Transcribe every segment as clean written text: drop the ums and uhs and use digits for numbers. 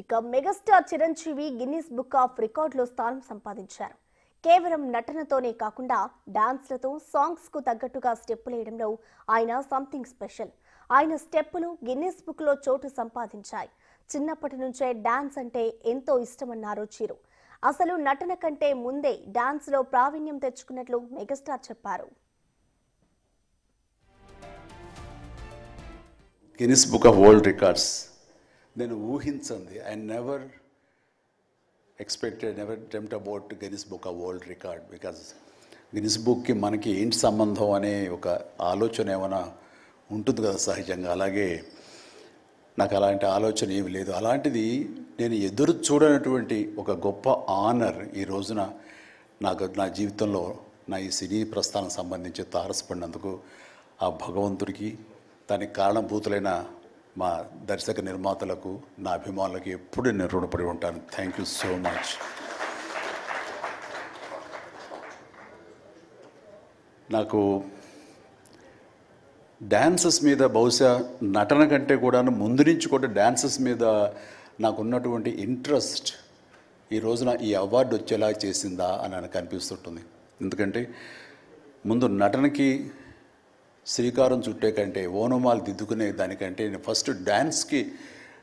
ఇక megastar Chiranjeevi Guinness Book of రికార్డులో స్థానం సంపాదించారు. కేవలం నటనతోనే కాకుండా డాన్స్లతో సాంగ్స్ కు తగ్గట్టుగా స్టెప్పులేయడంలో ఆయన సంథింగ్ స్పెషల్. ఆయన స్టెప్పులు గిన్నిస్ బుక్ లో చోటు సంపాదించాయి. చిన్నప్పటి నుంచే డాన్స్ అంటే ఎంతో ఇష్టమన్నారు చిరు. అసలు నటన కంటే ముందే డాన్స్ లో ప్రావీణ్యం తెచ్చుకున్నట్లు మెగాస్టార్ చెప్పారు. Guinness Book of World Records నేను ఊహించింది. I never expected, never dreamed about Guinness Book of World Record. Because Guinness బుక్కి మనకి ఏంటి సంబంధం అనే ఒక ఆలోచన ఏమైనా ఉంటుంది కదా సహజంగా. అలాగే నాకు అలాంటి ఆలోచన ఏమి లేదు. అలాంటిది నేను ఎదురు చూడనటువంటి ఒక గొప్ప ఆనర్ ఈ రోజున నా జీవితంలో నా ఈ సినీ ప్రస్థానం సంబంధించి తారసపడినందుకు ఆ భగవంతుడికి, దానికి కారణభూతులైన మా దర్శక నిర్మాతలకు, నా అభిమానులకు ఎప్పుడు నేను రుణపడి ఉంటాను. Thank you so much. నాకు డ్యాన్సెస్ మీద బహుశా నటన కంటే కూడా ముందు నుంచి కూడా డ్యాన్సెస్ మీద నాకు ఉన్నటువంటి ఇంట్రెస్ట్ ఈ రోజున ఈ అవార్డు వచ్చేలా చేసిందా అని నాకు అనిపిస్తుంటుంది. ఎందుకంటే ముందు నటనకి శ్రీకారం చుట్టే కంటే ఓనమాలు దిద్దుకునే దానికంటే నేను ఫస్ట్ డ్యాన్స్కి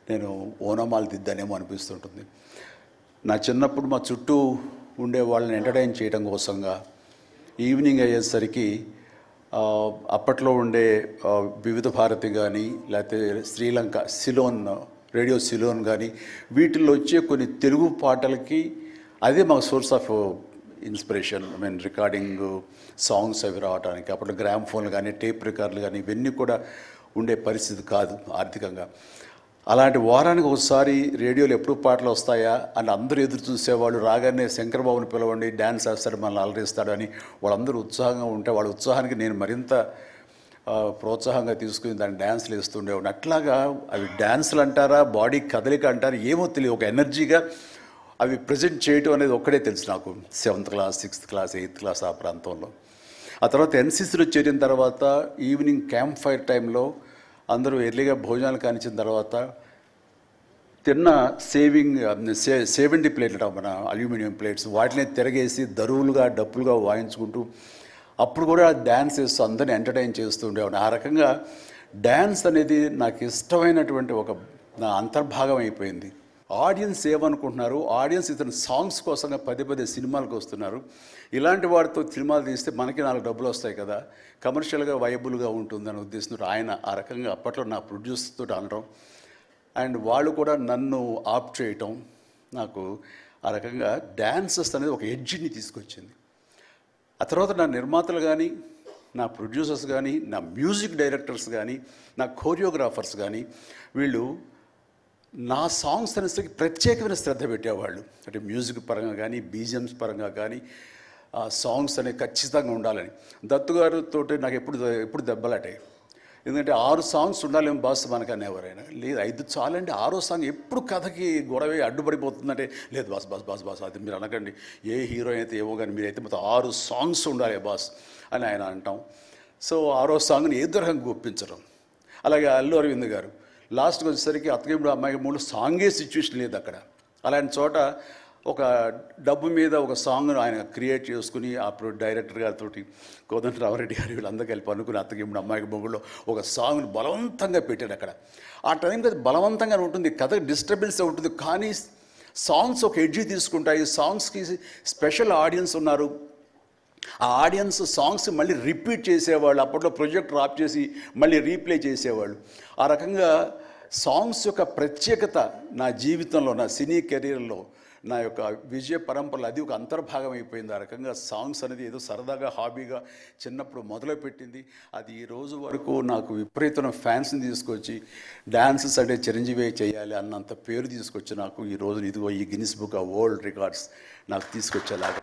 నేను ఓనమాలు దిద్దానేమో అనిపిస్తుంటుంది. నా చిన్నప్పుడు మా చుట్టూ ఉండే వాళ్ళని ఎంటర్టైన్ చేయడం కోసంగా ఈవినింగ్ అయ్యేసరికి అప్పట్లో ఉండే వివిధ భారతి కానీ, లేకపోతే శ్రీలంక సిలోన్, రేడియో సిలోన్ కానీ, వీటిల్లో వచ్చే కొన్ని తెలుగు పాటలకి అదే మాకు source of inspiration. I mean recording songs అవి రావడానికి. అప్పుడు గ్రామ్ ఫోన్లు కానీ, టేప్ రికార్డులు కానీ ఇవన్నీ కూడా ఉండే పరిస్థితి కాదు ఆర్థికంగా. అలాంటి వారానికి ఒకసారి రేడియోలో ఎప్పుడు పాటలు వస్తాయా అని అందరూ ఎదురు చూసేవాళ్ళు. రాగానే శంకర్బాబుని పిలవండి, డ్యాన్స్ వేస్తాడు, మనల్ని అలరిస్తాడని వాళ్ళందరూ ఉత్సాహంగా ఉంటే వాళ్ళ ఉత్సాహానికి నేను మరింత ప్రోత్సాహంగా తీసుకుని దాన్ని డ్యాన్స్లు వేస్తుండేవాడిని. అట్లాగా అవి డ్యాన్సులు అంటారా, బాడీ కదలిక అంటారా ఏమో తెలియదు, ఒక ఎనర్జీగా అవి ప్రజెంట్ చేయటం అనేది ఒక్కడే తెలుసు నాకు. 7th class, 6th class, 8th class ఆ ప్రాంతంలో. ఆ తర్వాత ఎన్సీసీలో చేరిన తర్వాత ఈవినింగ్ క్యాంప్ ఫైర్ టైంలో అందరూ ఎర్లీగా భోజనాలు కానిచ్చిన తర్వాత తిన్న 70 ప్లేట్లు మన అల్యూమినియం ప్లేట్స్, వాటిని తిరగేసి దరువులుగా డప్పులుగా వాయించుకుంటూ అప్పుడు కూడా డ్యాన్స్ చేస్తూ అందరిని ఎంటర్టైన్ చేస్తూ ఉండేవాడిని. ఆ రకంగా డ్యాన్స్ అనేది నాకు ఇష్టమైనటువంటి ఒక నా అంతర్భాగం అయిపోయింది. ఆడియన్స్ ఏమనుకుంటున్నారు, ఆడియన్స్ ఇతను సాంగ్స్ కోసంగా పదే సినిమాలకు వస్తున్నారు. ఇలాంటి వాటితో సినిమాలు తీస్తే మనకి 4 డబ్బులు వస్తాయి కదా, కమర్షియల్గా వైబుల్గా ఉంటుందని ఉద్దేశంతో ఆయన ఆ రకంగా అప్పట్లో నా ప్రొడ్యూసర్తో అనడం, అండ్ వాళ్ళు కూడా నన్ను ఆప్ట్ చేయటం నాకు ఆ రకంగా డ్యాన్సెస్ అనేది ఒక ఎడ్జిని తీసుకొచ్చింది. ఆ తర్వాత నా నిర్మాతలు కానీ, నా ప్రొడ్యూసర్స్ కానీ, నా మ్యూజిక్ డైరెక్టర్స్ కానీ, నా కోరియోగ్రాఫర్స్ కానీ వీళ్ళు నా సాంగ్స్ అనేసరికి ప్రత్యేకమైన శ్రద్ధ పెట్టేవాళ్ళు. అంటే మ్యూజిక్ పరంగా కానీ, బీజిఎమ్స్ పరంగా కానీ ఆ సాంగ్స్ అనేవి ఖచ్చితంగా ఉండాలని. దత్తు గారితో నాకు ఎప్పుడు దెబ్బలాటాయి. ఎందుకంటే 6 సాంగ్స్ ఉండాలేమో బాస్ మనకు అనేవారైనా. లేదు 5 చాలండి, 6వ సాంగ్ ఎప్పుడు కథకి గొడవ అడ్డుపడిపోతుందంటే, లేదు బాస్ అది మీరు అనకండి, ఏ హీరో అయితే ఏమో కానీ మీరైతే మొత్తం 6 సాంగ్స్ ఉండాలి బాస్ అని ఆయన అంటాం. సో 6వ సాంగ్ని ఏ రకంగా ఒప్పించడం. అలాగే అల్లు అరవింద్ గారు లాస్ట్కి వచ్చేసరికి అత్తగిప్పుడు అమ్మాయికి 3 సాంగే సిచ్యువేషన్ లేదు అక్కడ. అలాంటి చోట ఒక డబ్బు మీద ఒక సాంగ్ను ఆయన క్రియేట్ చేసుకుని అప్పుడు డైరెక్టర్ గారితో కోదండరామరెడ్డి గారు వీళ్ళందరూ కలిపి అనుకుని అత్తగిప్పుడు అమ్మాయికి మొగుళ్ళు ఒక సాంగ్ను బలవంతంగా పెట్టాడు అక్కడ. ఆ టైంకి అది బలవంతంగా ఉంటుంది, కథ డిస్టర్బెన్స్ ఉంటుంది, కానీ సాంగ్స్ ఒక ఎడ్జి తీసుకుంటాయి. సాంగ్స్కి స్పెషల్ ఆడియన్స్ ఉన్నారు. ఆ ఆడియన్స్ సాంగ్స్ మళ్ళీ రిపీట్ చేసేవాళ్ళు. అప్పట్లో ప్రొజెక్టర్ ఆఫ్ చేసి మళ్ళీ రీప్లే చేసేవాళ్ళు. ఆ రకంగా సాంగ్స్ యొక్క ప్రత్యేకత నా జీవితంలో, నా సినీ కెరీర్లో, నా యొక్క విజయ పరంపరలో అది ఒక అంతర్భాగం అయిపోయింది. ఆ రకంగా సాంగ్స్ అనేది ఏదో సరదాగా హాబీగా చిన్నప్పుడు మొదలుపెట్టింది. అది ఈ రోజు వరకు నాకు విపరీతమైన ఫ్యాన్స్ని తీసుకొచ్చి డ్యాన్సెస్ అంటే చిరంజీవి చేయాలి అన్నంత పేరు తీసుకొచ్చి నాకు ఈ రోజు ఇదిగో ఈ Guinness Book of World records నాకు తీసుకొచ్చేలాగా